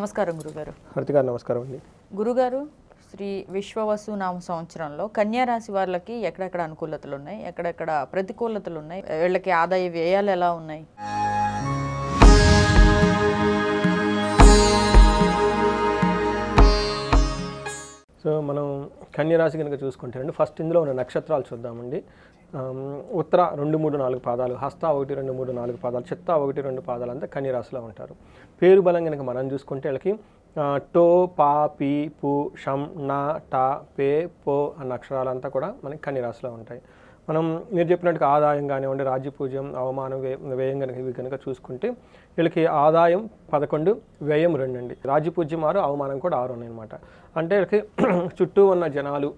నమస్కారం గురుగారు. హార్దిక నమస్కారం అండి. గురుగారు, శ్రీ విశ్వవసు నామ సంవత్సరంలో కన్యా రాశి వాళ్ళకి ఎక్కడెక్కడ అనుకూలతలు ఉన్నాయి, ఎక్కడెక్కడ ప్రతికూలతలు ఉన్నాయి, వీళ్ళకి ఆదాయ వ్యయాలు ఎలా ఉన్నాయి? సో మనం కన్యా రాశి కనుక చూసుకుంటే అండి, ఫస్ట్ ఇందులో ఉన్న నక్షత్రాలు చూద్దామండి. ఉత్తర 2, 3, 4 పాదాలు, హస్త 1, 2, 3, 4 పాదాలు, చిత్త 1, 2 పాదాలు అంతా కన్యా రాశిలో ఉంటారు. పేరు బలం కనుక మనం చూసుకుంటే వీళ్ళకి టో, పా, పీ, పు, షం, నా, టా, పే, పో అన్న అక్షరాలంతా కూడా మనకి కన్యా రాశిలో ఉంటాయి. మనం మీరు చెప్పినట్టుగా ఆదాయం కానివ్వండి, రాజ్యపూజ్యం, అవమానం, వ్యయం కనుక ఇవి కనుక చూసుకుంటే వీళ్ళకి ఆదాయం 11, వ్యయం 2 అండి. రాజ్యపూజ్యం 6, అవమానం కూడా 6 ఉన్నాయన్నమాట. అంటే వీళ్ళకి చుట్టూ ఉన్న జనాలు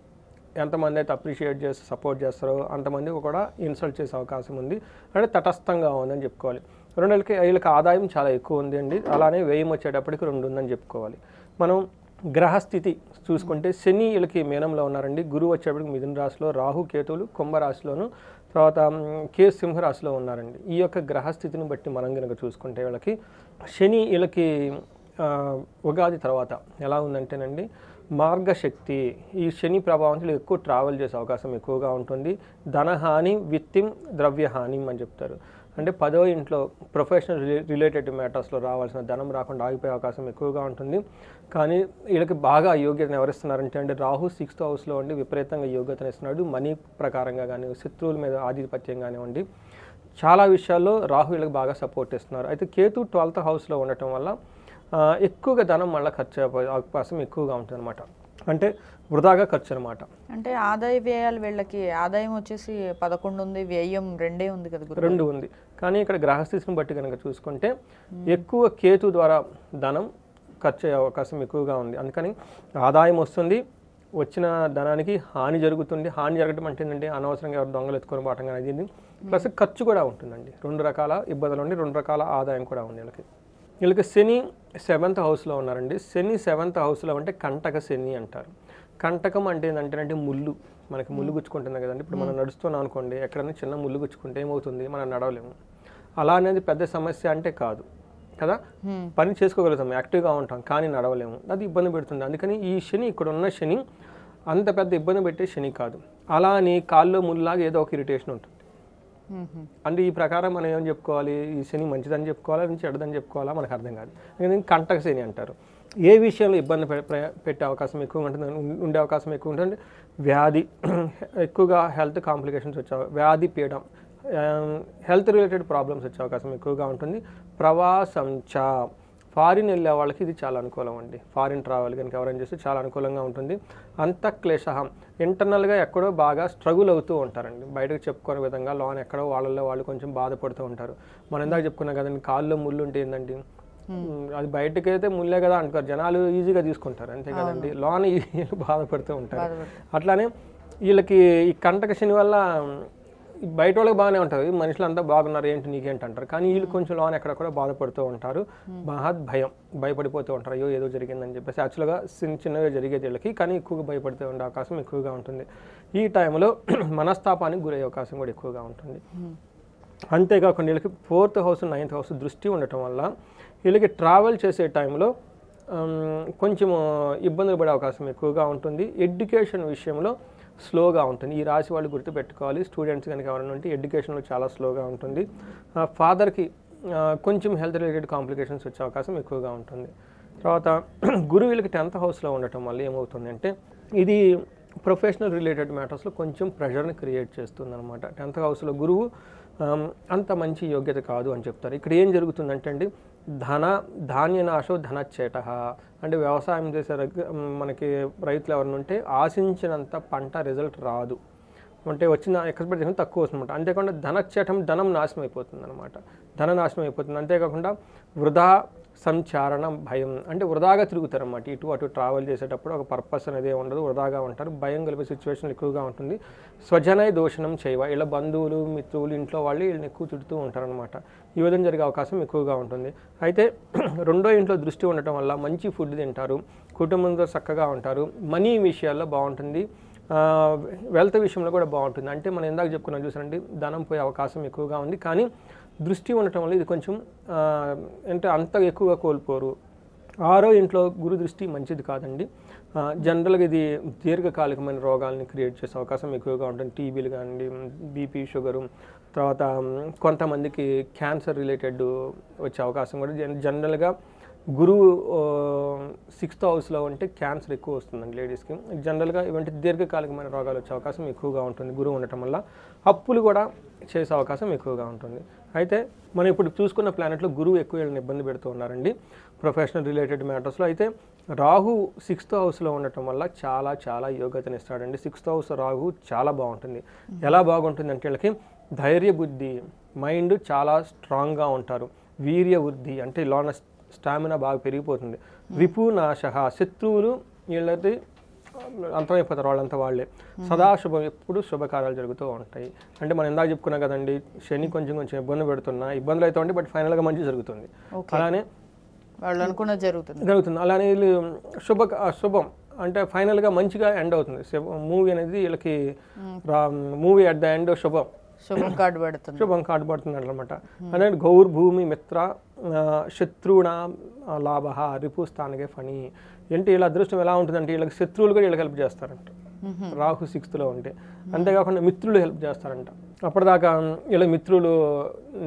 ఎంతమంది అయితే అప్రిషియేట్ చేసి సపోర్ట్ చేస్తారో అంతమంది కూడా ఇన్సల్ట్ చేసే అవకాశం ఉంది. అంటే తటస్థంగా ఉందని చెప్పుకోవాలి. వీళ్ళకి ఆదాయం చాలా ఎక్కువ ఉంది అండి. అలానే వ్యయం వచ్చేటప్పటికి 2 ఉందని చెప్పుకోవాలి. మనం గ్రహస్థితి చూసుకుంటే శని వీళ్ళకి మీనంలో ఉన్నారండి. గురువు వచ్చేటప్పటికి మిథున రాశిలో, రాహు కేతువులు కుంభరాశిలోను, తర్వాత కేతు సింహరాశిలో ఉన్నారండి. ఈ యొక్క గ్రహస్థితిని బట్టి మనం కనుక చూసుకుంటే వీళ్ళకి శని వీళ్ళకి ఉగాది తర్వాత ఎలా ఉందంటేనండి, మార్గశక్తి ఈ శని ప్రభావంతో ఎక్కువ ట్రావెల్ చేసే అవకాశం ఎక్కువగా ఉంటుంది. ధనహాని, విత్తిం, ద్రవ్యహాని అని చెప్తారు. అంటే 10వ ఇంట్లో ప్రొఫెషనల్ రిలేటెడ్ మ్యాటర్స్లో రావాల్సిన ధనం రాకుండా ఆగిపోయే అవకాశం ఎక్కువగా ఉంటుంది. కానీ వీళ్ళకి బాగా యోగ్యతను ఎవరిస్తున్నారంటే అంటే రాహు 6th హౌస్లో ఉండి విపరీతంగా యోగ్యతను ఇస్తున్నాడు. మనీ ప్రకారంగా కానీ, శత్రువుల మీద ఆధిపత్యం కానివ్వండి, చాలా విషయాల్లో రాహు వీళ్ళకి బాగా సపోర్ట్ ఇస్తున్నారు. అయితే కేతు 12th హౌస్లో ఉండటం వల్ల ఎక్కువగా ధనం మళ్ళీ ఖర్చు అయిపోయే అవకాశం ఎక్కువగా ఉంటుంది అనమాట. అంటే వృధాగా ఖర్చు అనమాట. అంటే ఆదాయ వ్యయాలు వీళ్ళకి ఆదాయం వచ్చేసి 11 ఉంది, వ్యయం 2 ఉంది కదా? 2 ఉంది. కానీ ఇక్కడ గ్రహస్థితిని బట్టి కనుక చూసుకుంటే ఎక్కువ కేతు ద్వారా ధనం ఖర్చు అయ్యే అవకాశం ఎక్కువగా ఉంది. అందుకని ఆదాయం వస్తుంది, వచ్చిన ధనానికి హాని జరుగుతుంది. హాని జరగడం అంటే ఏంటంటే అనవసరంగా ఎవరు దొంగలు ఎత్తుకొని పోవటం కానీ ఇది, ప్లస్ ఖర్చు కూడా ఉంటుందండి. 2 రకాల ఇబ్బందులు ఉండి 2 రకాల ఆదాయం కూడా ఉంది వీళ్ళకి. శని 7th హౌస్లో ఉన్నారండి. శని 7th హౌస్లో అంటే కంటక శని అంటారు. కంటకం అంటే ఏంటంటే ముళ్ళు, మనకి ముళ్ళు గుచ్చుకుంటుంది కదండి. ఇప్పుడు మనం నడుస్తున్నాం అనుకోండి, ఎక్కడైనా చిన్న ముళ్ళు గుచ్చుకుంటే ఏమవుతుంది, మనం నడవలేము. అలా అనేది పెద్ద సమస్య అంటే కాదు కదా, పని చేసుకోగలుగుతాం, యాక్టివ్గా ఉంటాం, కానీ నడవలేము, అది ఇబ్బంది పెడుతుంది. అందుకని ఈ శని, ఇక్కడ ఉన్న శని అంత పెద్ద ఇబ్బంది పెట్టే శని కాదు. అలా అని కాల్లో ముళ్ళలాగా ఏదో ఒక ఇరిటేషన్ ఉంటుంది. అంటే ఈ ప్రకారం మనం ఏం చెప్పుకోవాలి, ఈ శని మంచిదని చెప్పుకోవాలా, చెడ్డదని చెప్పుకోవాలా, మనకు అర్థం కాదు. ఎందుకంటే కంటక శని అంటారు. ఏ విషయంలో ఇబ్బంది పెట్టే అవకాశం ఎక్కువ ఉంటుంది, ఉండే అవకాశం ఎక్కువ ఉంటుంది, వ్యాధి ఎక్కువగా, హెల్త్ కాంప్లికేషన్స్ వచ్చే, వ్యాధి పీడం, హెల్త్ రిలేటెడ్ ప్రాబ్లమ్స్ వచ్చే అవకాశం ఎక్కువగా ఉంటుంది. ప్రవాసంచ, ఫారిన్ వెళ్ళే వాళ్ళకి ఇది చాలా అనుకూలం అండి. ఫారిన్ ట్రావెల్ కనుక ఎవరైనా చేస్తే చాలా అనుకూలంగా ఉంటుంది. అంతఃక్లేశం, ఇంటర్నల్గా ఎక్కడో బాగా స్ట్రగుల్ అవుతూ ఉంటారండి. బయటకు చెప్పుకునే విధంగా లోన్ ఎక్కడో వాళ్ళు కొంచెం బాధపడుతూ ఉంటారు. మనం ఇందాక చెప్పుకున్నాం కదండి, కాళ్ళలో ముళ్ళు ఉంటే ఏంటండి, అది బయటకైతే ముళ్ళే కదా అంటారు, జనాలు ఈజీగా తీసుకుంటారు అంతే కదండి, లోన్ బాధపడుతూ ఉంటారు. అట్లానే వీళ్ళకి ఈ కంటక శని వల్ల బయట వాళ్ళకి బాగానే ఉంటారు, మనుషులు అంతా బాగున్నారు ఏంటి నీకేంటి అంటారు, కానీ వీళ్ళు కొంచెం లోన్ ఎక్కడ కూడా బాధపడుతూ ఉంటారు. మహద్ భయం, భయపడిపోతూ ఉంటారు, అయ్యో ఏదో జరిగిందని చెప్పేసి. యాక్చువల్గా చిన్నగా జరిగేది వీళ్ళకి, కానీ ఎక్కువగా భయపడుతూ ఉండే అవకాశం ఎక్కువగా ఉంటుంది. ఈ టైంలో మనస్తాపానికి గురయ్యే అవకాశం కూడా ఎక్కువగా ఉంటుంది. అంతేకాకుండా వీళ్ళకి 4th హౌస్ 9th హౌస్ దృష్టి ఉండటం వల్ల వీళ్ళకి ట్రావెల్ చేసే టైంలో కొంచెం ఇబ్బందులు పడే అవకాశం ఎక్కువగా ఉంటుంది. ఎడ్యుకేషన్ విషయంలో స్లోగా ఉంటుంది. ఈ రాశి వాళ్ళు గుర్తుపెట్టుకోవాలి. స్టూడెంట్స్ కనుక ఎవరైనా ఉంటే ఎడ్యుకేషన్లో చాలా స్లోగా ఉంటుంది. ఫాదర్కి కొంచెం హెల్త్ రిలేటెడ్ కాంప్లికేషన్స్ వచ్చే అవకాశం ఎక్కువగా ఉంటుంది. తర్వాత గురువు వీళ్ళకి 10th హౌస్లో ఉండటం వల్ల ఏమవుతుంది అంటే ఇది ప్రొఫెషనల్ రిలేటెడ్ మ్యాటర్స్లో కొంచెం ప్రెషర్ని క్రియేట్ చేస్తుంది అనమాట. 10th హౌస్లో గురువు అంత మంచి యోగ్యత కాదు అని చెప్తారు. ఇక్కడ ఏం జరుగుతుందంటే అండి, ధాన్యనాశో ధనచ్చేట, అంటే వ్యవసాయం చేసే మనకి రైతులు ఎవరైనా ఉంటే ఆశించినంత పంట రిజల్ట్ రాదు, అంటే వచ్చిన ఎక్స్పెక్టేషన్ తక్కువ వస్తుందన్నమాట. అంతేకాకుండా ధనచ్చేటం, ధనం నాశనం అయిపోతుంది అనమాట, ధన నాశనం అయిపోతుంది. అంతేకాకుండా వృధా సంచారణం, భయం, అంటే వృధాగా తిరుగుతారన్నమాట. ఇటు అటు ట్రావెల్ చేసేటప్పుడు ఒక పర్పస్ అనేది ఉండదు, వృధాగా ఉంటారు, భయం కలిపే సిచ్యువేషన్ ఎక్కువగా ఉంటుంది. స్వజనై దోషణం చేయవ, ఇలా బంధువులు, మిత్రులు, ఇంట్లో వాళ్ళు వీళ్ళని ఎక్కువ తిడుతూ ఉంటారనమాట. ఈ విధంగా జరిగే అవకాశం ఎక్కువగా ఉంటుంది. అయితే 2వ ఇంట్లో దృష్టి ఉండటం వల్ల మంచి ఫుడ్ తింటారు, కుటుంబంతో చక్కగా ఉంటారు, మనీ విషయాల్లో బాగుంటుంది, వెల్త్ విషయంలో కూడా బాగుంటుంది. అంటే మనం ఇందాక చెప్పుకున్నాం చూసారండి, ధనం పోయే అవకాశం ఎక్కువగా ఉంది, కానీ దృష్టి ఉండటం వల్ల ఇది కొంచెం అంటే అంత ఎక్కువగా కోల్పోరు. ఆరో ఇంట్లో గురు దృష్టి మంచిది కాదండి. జనరల్గా ఇది దీర్ఘకాలికమైన రోగాల్ని క్రియేట్ చేసే అవకాశం ఎక్కువగా ఉంటుంది. టీబీలు కానివ్వండి, బీపీ, షుగరు, తర్వాత కొంతమందికి క్యాన్సర్ రిలేటెడ్ వచ్చే అవకాశం కూడా జనరల్గా గురువు 6th హౌస్లో ఉంటే క్యాన్సర్ ఎక్కువ వస్తుందండి లేడీస్కి. జనరల్గా ఇవంటి దీర్ఘకాలికమైన రోగాలు వచ్చే అవకాశం ఎక్కువగా ఉంటుంది గురువు ఉండటం వల్ల. అప్పులు కూడా చేసే అవకాశం ఎక్కువగా ఉంటుంది. అయితే మనం ఇప్పుడు చూసుకున్న ప్లానెట్లో గురువు ఎక్కువ వీళ్ళని ఇబ్బంది పెడుతూ ఉన్నారండి ప్రొఫెషనల్ రిలేటెడ్ మ్యాటర్స్లో. అయితే రాహు 6th హౌస్లో ఉండటం వల్ల చాలా చాలా యోగ్యతను ఇస్తాడండి. 6th హౌస్ రాహు చాలా బాగుంటుంది. ఎలా బాగుంటుంది అంటే వీళ్ళకి ధైర్య బుద్ధి, మైండ్ చాలా స్ట్రాంగ్గా ఉంటారు. వీర్య వృద్ధి అంటే లోన స్టామినా బాగా పెరిగిపోతుంది. విపునాశ, శత్రువులు వీళ్ళది అంతమైపోతారు, వాళ్ళంతా వాళ్ళే. సదాశుభం, ఎప్పుడు శుభకార్యాలు జరుగుతూ ఉంటాయి. అంటే మనం ఇందాక చెప్పుకున్నాం కదండి, శని కొంచెం కొంచెం ఇబ్బంది పెడుతున్నా, ఇబ్బందులు అయితే ఉంటే బట్ ఫైనల్గా మంచి జరుగుతుంది. అలానే వాళ్ళు అనుకున్నది జరుగుతుంది. అలానే వీళ్ళు శుభం అంటే ఫైనల్గా మంచిగా ఎండ్ అవుతుంది. మూవీ అనేది వీళ్ళకి మూవీ అట్ ద ఎండ్ శుభం కార్డు పడుతుంది అనమాట. అంటే గౌర్ భూమి మిత్ర శత్రువుణ లాభ రిపు స్థానకే ఫణి. అంటే వీళ్ళ అదృష్టం ఎలా ఉంటుందంటే వీళ్ళకి శత్రువులు కూడా వీళ్ళకి హెల్ప్ చేస్తారంట రాహు 6th ఉంటే. అంతేకాకుండా మిత్రులు హెల్ప్ చేస్తారంట. అప్పటిదాకా వీళ్ళ మిత్రులు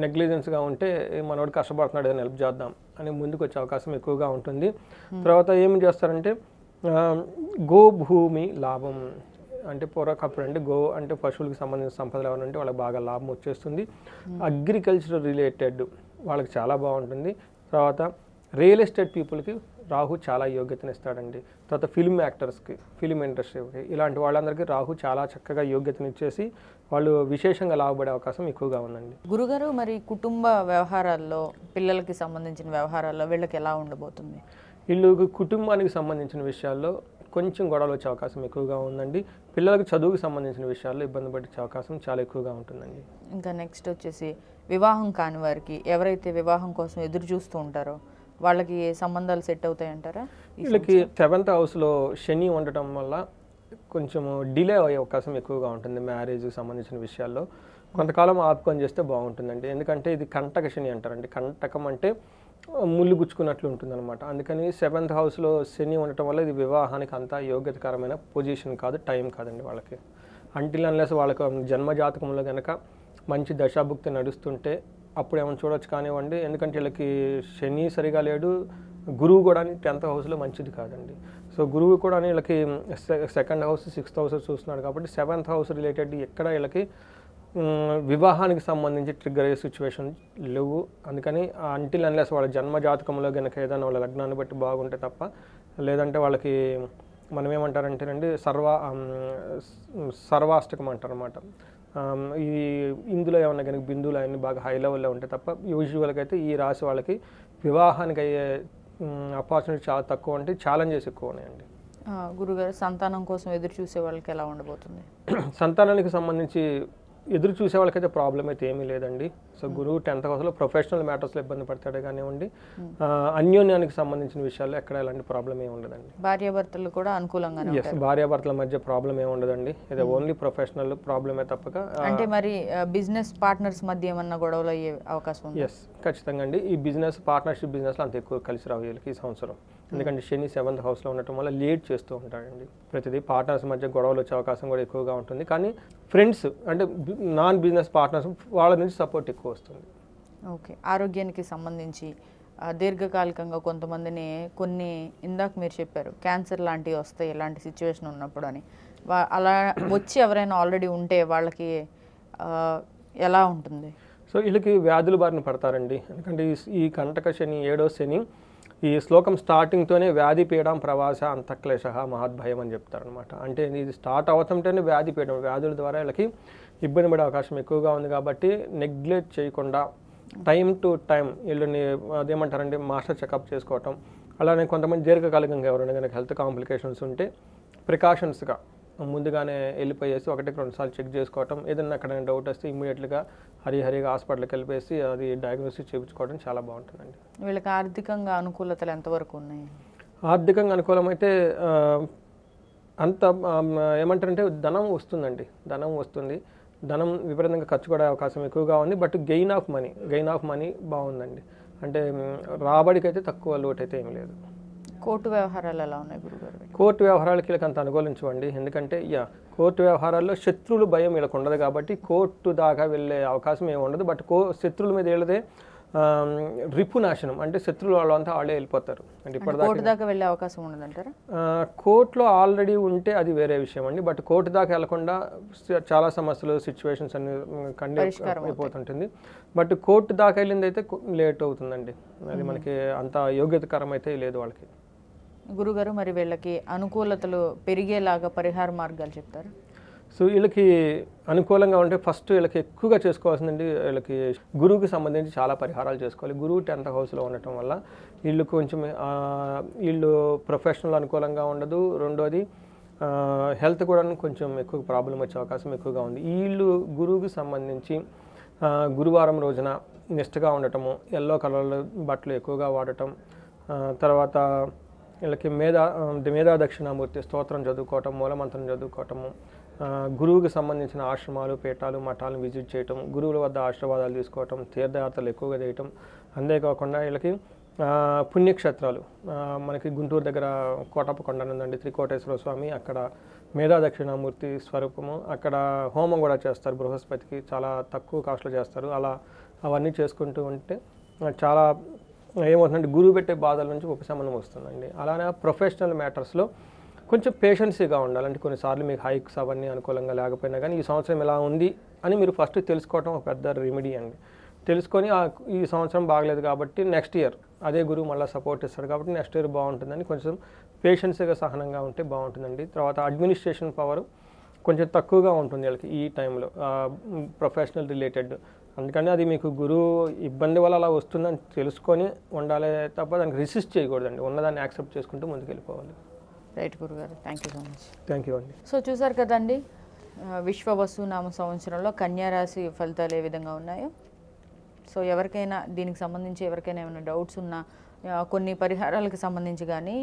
నెగ్లిజెన్స్గా ఉంటే మనోడు కష్టపడుతున్నాడు ఏదైనా హెల్ప్ చేద్దాం అని ముందుకు వచ్చే అవకాశం ఎక్కువగా ఉంటుంది. తర్వాత ఏం చేస్తారంటే గోభూమి లాభం అంటే పూర్వకప్పుడు అంటే గో అంటే పశువులకు సంబంధించిన సంపదలు ఏమైనా ఉంటే వాళ్ళకి బాగా లాభం వచ్చేస్తుంది. అగ్రికల్చర్ రిలేటెడ్ వాళ్ళకి చాలా బాగుంటుంది. తర్వాత రియల్ ఎస్టేట్ పీపుల్కి రాహు చాలా యోగ్యతను ఇస్తాడండి. తర్వాత ఫిల్మ్ యాక్టర్స్కి, ఫిల్మ్ ఇండస్ట్రీకి, ఇలాంటి వాళ్ళందరికీ రాహు చాలా చక్కగా యోగ్యతను ఇచ్చేసి వాళ్ళు విశేషంగా లాభపడే అవకాశం ఎక్కువగా ఉందండి. గురుగారు, మరి కుటుంబ వ్యవహారాల్లో, పిల్లలకి సంబంధించిన వ్యవహారాల్లో వీళ్ళకి ఎలా ఉండబోతుంది? వీళ్ళు కుటుంబానికి సంబంధించిన విషయాల్లో కొంచెం గొడవలు వచ్చే అవకాశం ఎక్కువగా ఉందండి. పిల్లలకు చదువుకు సంబంధించిన విషయాల్లో ఇబ్బంది పడే అవకాశం చాలా ఎక్కువగా ఉంటుందండి. ఇంకా నెక్స్ట్ వచ్చేసి వివాహం కాని వారికి, ఎవరైతే వివాహం కోసం ఎదురు చూస్తూ ఉంటారో వాళ్ళకి సంబంధాలు సెట్ అవుతాయంటారా? వీళ్ళకి 7th హౌస్లో శని ఉండటం వల్ల కొంచెం డిలే అయ్యే అవకాశం ఎక్కువగా ఉంటుంది. మ్యారేజ్కి సంబంధించిన విషయాల్లో కొంతకాలం ఆపుకొని చేస్తే బాగుంటుందండి. ఎందుకంటే ఇది కంటక శని అంటారండి. కంటకం అంటే ముళ్ళు గుచ్చుకున్నట్లు ఉంటుందన్నమాట. అందుకని 7th హౌస్లో శని ఉండటం వల్ల ఇది వివాహానికి అంత యోగ్యతకరమైన పొజిషన్ కాదు, టైం కాదండి వాళ్ళకి. అంటిల్ అన్లెస్ వాళ్ళకి జన్మజాతకంలో కనుక మంచి దశాభుక్తి నడుస్తుంటే అప్పుడు ఏమైనా చూడొచ్చు కానివ్వండి. ఎందుకంటే వీళ్ళకి శని సరిగా లేడు, గురువు కూడా 10th హౌస్లో మంచిది కాదండి. సో గురువు కూడా వీళ్ళకి 2nd హౌస్ 6th హౌస్ చూస్తున్నాడు కాబట్టి 7th హౌస్ రిలేటెడ్ ఎక్కడ వీళ్ళకి వివాహానికి సంబంధించి ట్రిగ్గర్ అయ్యే సిచ్యువేషన్ లేవు. అందుకని అంటిల్ అన్లెస్ వాళ్ళ జన్మజాతకంలో కనుక ఏదైనా వాళ్ళ లగ్నాన్ని బట్టి బాగుంటే తప్ప, లేదంటే వాళ్ళకి మనం ఏమంటారంటేనండి సర్వాష్టకం అంటారు అనమాట. ఈ ఇందులో ఏమన్నా కనుక బిందువులు అవన్నీ బాగా హై లెవెల్లో ఉంటే తప్ప యూజువల్గా అయితే ఈ రాశి వాళ్ళకి వివాహానికి అయ్యే ఆపర్చునిటీ చాలా తక్కువ, అంటే ఛాలెంజెస్ ఎక్కువ ఉన్నాయండి. గురుగారు, సంతానం కోసం ఎదురు చూసే వాళ్ళకి ఎలా ఉండబోతుంది? సంతానానికి సంబంధించి ఎదురు చూసే వాళ్ళకైతే ప్రాబ్లం అయితే ఏమీ లేదండి. సో గురువు 10th హౌస్లో ప్రొఫెషనల్ మ్యాటర్స్లో ఇబ్బంది పడతాడే కానివ్వండి, అన్యోన్యానికి సంబంధించిన విషయాల్లో ఎక్కడ ఎలాంటి ప్రాబ్లం ఏమి ఉండదండి. భార్యాభర్తలు కూడా అనుకూలంగా, భార్యాభర్తల మధ్య ప్రాబ్లం ఏమి ఉండదండి. ఇది ఓన్లీ ప్రొఫెషనల్ ప్రాబ్లమే తప్పక. అంటే మరి బిజినెస్ పార్ట్నర్స్ మధ్య ఏమన్నా గొడవలు అయ్యే అవకాశం ఉంది? ఎస్, ఖచ్చితంగా అండి. ఈ బిజినెస్ పార్ట్నర్షిప్ బిజినెస్లో అంత ఎక్కువ కలిసి రావు వీళ్ళకి ఈ సంవత్సరం. ఎందుకంటే శని 7th హౌస్లో ఉండటం వల్ల లేట్ చేస్తూ ఉంటాడండి. ప్రతిదీ పార్ట్నర్స్ మధ్య గొడవలు వచ్చే అవకాశం కూడా ఎక్కువగా ఉంటుంది. కానీ ఫ్రెండ్స్ అంటే నాన్ బిజినెస్ పార్ట్నర్స్ వాళ్ళ నుంచి సపోర్ట్ ఎక్కువ వస్తుంది. ఓకే. ఆరోగ్యానికి సంబంధించి దీర్ఘకాలికంగా కొంతమందిని ఇందాక మీరు చెప్పారు క్యాన్సర్ లాంటివి వస్తాయి ఇలాంటి సిచ్యువేషన్ ఉన్నప్పుడు అని. అలా వచ్చి ఎవరైనా ఆల్రెడీ ఉంటే వాళ్ళకి ఎలా ఉంటుంది? సో వీళ్ళకి వ్యాధుల బారిన పడతారండి. ఎందుకంటే ఈ కంటక శని 7వ శని ఈ శ్లోకం స్టార్టింగ్తోనే వ్యాధి పీడం ప్రవాస అంతఃక్లేశ మహద్భయం అని చెప్తారనమాట. అంటే ఇది స్టార్ట్ అవుతుంటేనే వ్యాధి పీడం, వ్యాధుల ద్వారా వీళ్ళకి ఇబ్బంది పడే అవకాశం ఎక్కువగా ఉంది. కాబట్టి నెగ్లెక్ట్ చేయకుండా టైం టు టైం వీళ్ళని అదేమంటారంటే మాస్టర్ చెకప్ చేసుకోవటం. అలానే కొంతమంది దీర్ఘకాలికంగా ఎవరైనా కనుక హెల్త్ కాంప్లికేషన్స్ ఉంటే ప్రికాషన్స్గా ముందుగానే వెళ్ళిపోయేసి 1-2 సార్లు చెక్ చేసుకోవటం. ఏదైనా అక్కడైనా డౌట్ వస్తే ఇమ్మీడియట్గా హరిగా హాస్పిటల్కి వెళ్ళిపోయి అది డయాగ్నోసిస్ చేయించుకోవడం చాలా బాగుంటుందండి. వీళ్ళకి ఆర్థికంగా అనుకూలతలు ఎంతవరకు ఉన్నాయి? ఆర్థికంగా అనుకూలమైతే అంత ఏమంటారంటే ధనం వస్తుందండి. ధనం వస్తుంది. ధనం విపరీతంగా ఖర్చు పడే అవకాశం ఎక్కువగా ఉంది. బట్ గెయిన్ ఆఫ్ మనీ బాగుందండి. అంటే రాబడికి అయితే తక్కువ లోటు అయితే ఏమి లేదు. కోర్టు వ్యవహారాలు ఎలా ఉన్నాయి గురుగారు? కోర్టు వ్యవహారాలకి వీళ్ళకి అంత అనుకూలించవండి. ఎందుకంటే కోర్టు వ్యవహారాల్లో శత్రువుల భయం వీళ్ళకి ఉండదు కాబట్టి కోర్టు దాకా వెళ్ళే అవకాశం ఏమి ఉండదు. బట్ శత్రువుల మీద వీళ్ళదే రిపు నాశనం, అంటే శత్రువులు వాళ్ళంతా వాళ్ళే వెళ్ళిపోతారు. అంటే కోర్టు దాకా వెళ్ళే అవకాశం ఉండదంటారా? కోర్టులో ఆల్రెడీ ఉంటే అది వేరే విషయం అండి. బట్ కోర్టు దాకా వెళ్లకుండా చాలా సమస్యలు, సిచ్యువేషన్స్ అన్ని అయిపోతుంటుంది. బట్ కోర్టు దాకా వెళ్ళింది అయితే లేట్ అవుతుందండి. అది మనకి అంత యోగ్యతకరం అయితే లేదు వాళ్ళకి. గురుగారు, మరి వీళ్ళకి అనుకూలతలు పెరిగేలాగా పరిహార మార్గాలు చెప్తారు? సో వీళ్ళకి అనుకూలంగా ఉంటే ఫస్ట్ వీళ్ళకి ఎక్కువగా చేసుకోవాల్సిందండి, వీళ్ళకి గురువుకి సంబంధించి చాలా పరిహారాలు చేసుకోవాలి. గురువు 10th హౌస్లో ఉండటం వల్ల వీళ్ళు కొంచెం వీళ్ళు ప్రొఫెషనల్ అనుకూలంగా ఉండదు. రెండోది హెల్త్ కూడా కొంచెం ఎక్కువ ప్రాబ్లం వచ్చే అవకాశం ఎక్కువగా ఉంది. వీళ్ళు గురువుకి సంబంధించి గురువారం రోజున నిష్ఠగా ఉండటము, ఎల్లో కలర్ బట్టలు ఎక్కువగా వాడటం, తర్వాత వీళ్ళకి మేధా దక్షిణామూర్తి స్తోత్రం చదువుకోవటం, మూలమంత్రం చదువుకోవటము, గురువుకి సంబంధించిన ఆశ్రమాలు, పీఠాలు, మఠాలను విజిట్ చేయటం, గురువుల వద్ద ఆశీర్వాదాలు తీసుకోవటం, తీర్థయాత్రలు ఎక్కువగా చేయటం. అంతేకాకుండా వీళ్ళకి పుణ్యక్షేత్రాలు, మనకి గుంటూరు దగ్గర కోటప్పకొండ ఉందండి, త్రికోటేశ్వర స్వామి, అక్కడ మేధా దక్షిణామూర్తి స్వరూపము, అక్కడ హోమం కూడా చేస్తారు బృహస్పతికి, చాలా తక్కువ కాస్ట్లో చేస్తారు. అలా అవన్నీ చేసుకుంటూ ఉంటే చాలా ఏమవుతుందంటే గురువు పెట్టే బాధల నుంచి ఉపశమనం వస్తుందండి. అలానే ప్రొఫెషనల్ మ్యాటర్స్లో కొంచెం పేషెన్సీగా ఉండాలంటే కొన్నిసార్లు మీకు హైక్స్ అవన్నీ అనుకూలంగా లేకపోయినా కానీ ఈ సంవత్సరం ఎలా ఉంది అని మీరు ఫస్ట్ తెలుసుకోవడం ఒక పెద్ద రెమెడీ అండి. తెలుసుకొని ఈ సంవత్సరం బాగలేదు కాబట్టి నెక్స్ట్ ఇయర్ అదే గురువు మళ్ళీ సపోర్ట్ ఇస్తాడు కాబట్టి నెక్స్ట్ ఇయర్ బాగుంటుందని కొంచెం పేషెన్సీగా సహనంగా ఉంటే బాగుంటుందండి. తర్వాత అడ్మినిస్ట్రేషన్ పవర్ కొంచెం తక్కువగా ఉంటుంది వీళ్ళకి ఈ టైంలో, ప్రొఫెషనల్ రిలేటెడ్. అందుకని అది మీకు గురువు ఇబ్బంది వల్ల అలా వస్తుందని తెలుసుకొని ఉండాలి తప్ప దానికి రెసిస్ట్ చేయకూడదండి. ఉన్నదాన్ని యాక్సెప్ట్ చేసుకుంటూ ముందుకు వెళ్ళిపోవాలి. రైట్ గురుగారు, thank you so much. Thank you అండి. సో చూసారు కదండి, విశ్వవసు నామ సంవత్సరంలో కన్యారాశి ఫలితాలు ఏ విధంగా ఉన్నాయో. సో ఎవరికైనా దీనికి సంబంధించి ఎవరికైనా ఏమైనా డౌట్స్ ఉన్నా, కొన్ని పరిహారాలకు సంబంధించి కానీ,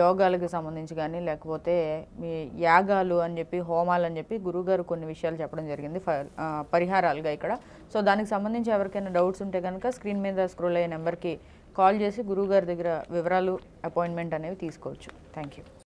యోగాలకు సంబంధించి కానీ, లేకపోతే మీ యాగాలు అని చెప్పి, హోమాలు అని చెప్పి గురువుగారు కొన్ని విషయాలు చెప్పడం జరిగింది పరిహారాలుగా ఇక్కడ. సో దానికి సంబంధించి ఎవరికైనా డౌట్స్ ఉంటే కనుక స్క్రీన్ మీద స్క్రోల్ అయ్యే నెంబర్కి కాల్ చేసి గురువుగారి దగ్గర వివరాలు, అపాయింట్మెంట్ అనేవి తీసుకోవచ్చు. Thank you.